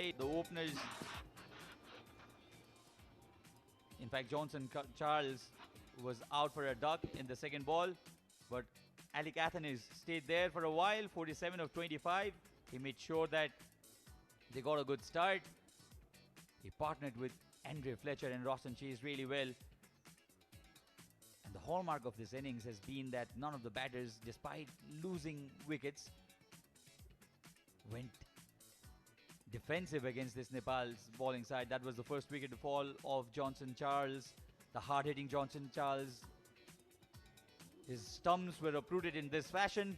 The openers, in fact, Charles was out for a duck in the second ball, but Alec Athens stayed there for a while, 47 of 25. He made sure that they got a good start. He partnered with Andre Fletcher and Roston Chase really well. And the hallmark of this innings has been that none of the batters, despite losing wickets, went defensive against this Nepal's bowling side. That was the first wicket to fall of Johnson Charles, the hard-hitting Johnson Charles. His stumps were uprooted in this fashion.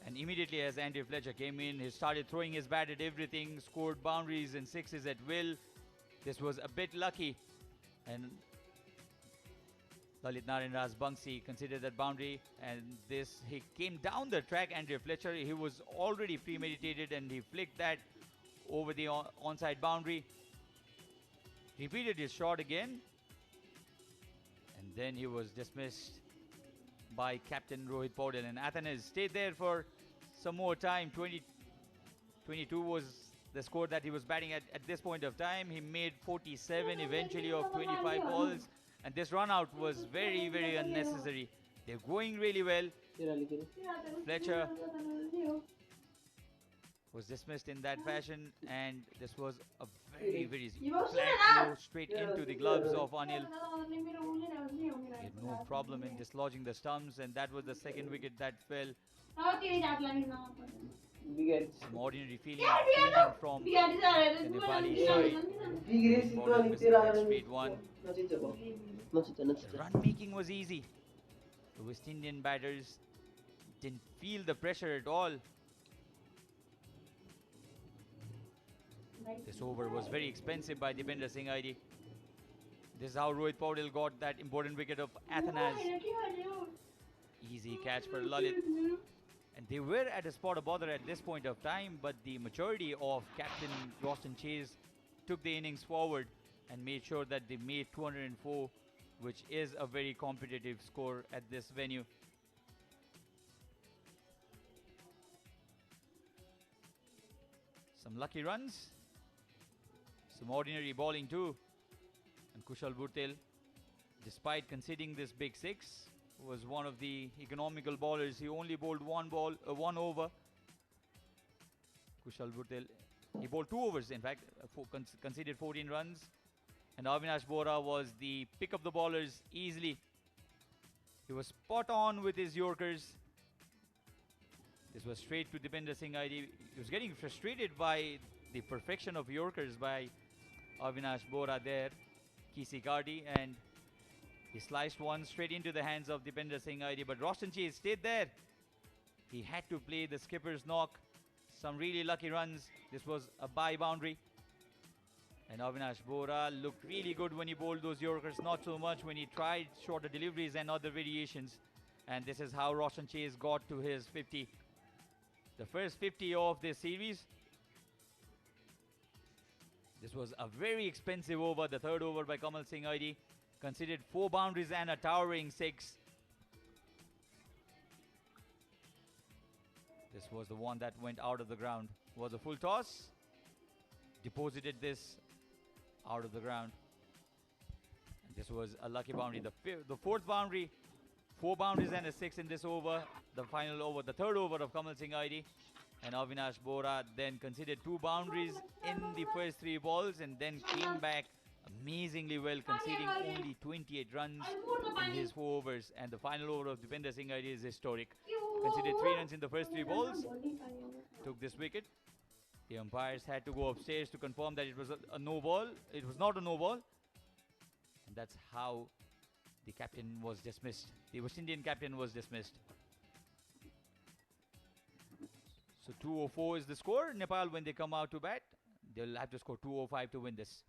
And immediately as Andy Fletcher came in, he started throwing his bat at everything, scored boundaries and sixes at will. This was a bit lucky. And Lalit Narayan Rajbangshi considered that boundary, and he came down the track. Andrew Fletcher, he was already premeditated, and he flicked that over the onside boundary. Repeated his shot again, and then he was dismissed by Captain Rohit Paudel, and Athens stayed there for some more time. 22 was the score that he was batting at this point of time. He made 47 eventually of 25 balls. And this run out was very, very unnecessary. They're going really well. Fletcher was dismissed in that fashion, and this was a very, very flat throw straight into the gloves of Anil. He had no problem in dislodging the stumps, and that was the second wicket that fell. Some ordinary feeling from the Nepali side. Bowlers missing that straight one. The run making was easy. The West Indian batters didn't feel the pressure at all. This over was very expensive by Dipender Singh ID. This is how Rohit Paudel got that important wicket of Athens. Easy catch for Lalit. And they were at a spot of bother at this point of time, but the maturity of Captain Roston Chase took the innings forward and made sure that they made 204, which is a very competitive score at this venue. Some lucky runs, some ordinary bowling too. And Kushal Bhurtel, despite conceding this big six, was one of the economical bowlers. He only bowled one over. Kushal Bhurtel, he bowled 2 overs in fact, conceded 14 runs. And Avinash Bora was the pick of the bowlers easily. He was spot on with his Yorkers. This was straight to Dipender Singh ID. He was getting frustrated by the perfection of Yorkers by Avinash Bora there. Kisi Kardi, and he sliced one straight into the hands of Dipender Singh ID. But Roston Chase stayed there. He had to play the skipper's knock. Some really lucky runs. This was a bye boundary. And Avinash Bora looked really good when he bowled those Yorkers, not so much when he tried shorter deliveries and other variations. And this is how Roshan Chase got to his 50. The first 50 of this series. This was a very expensive over, the third over by Kamal Singh ID. Considered 4 boundaries and a towering 6. This was the one that went out of the ground. Was a full toss. Deposited this out of the ground. And this was a lucky boundary. The fourth boundary, 4 boundaries and a 6 in this over. The final over, the third over of Kamal Singh ID. And Avinash Bora then considered 2 boundaries in the first 3 balls and then came back amazingly well, conceding only 28 runs in his 4 overs. And the final over of Dipender Singh ID is historic. Considered 3 runs in the first 3 balls. Took this wicket. The umpires had to go upstairs to confirm that it was a no ball. It was not a no ball. And that's how the captain was dismissed. The West Indian captain was dismissed. So 204 is the score. Nepal, when they come out to bat, they'll have to score 205 to win this.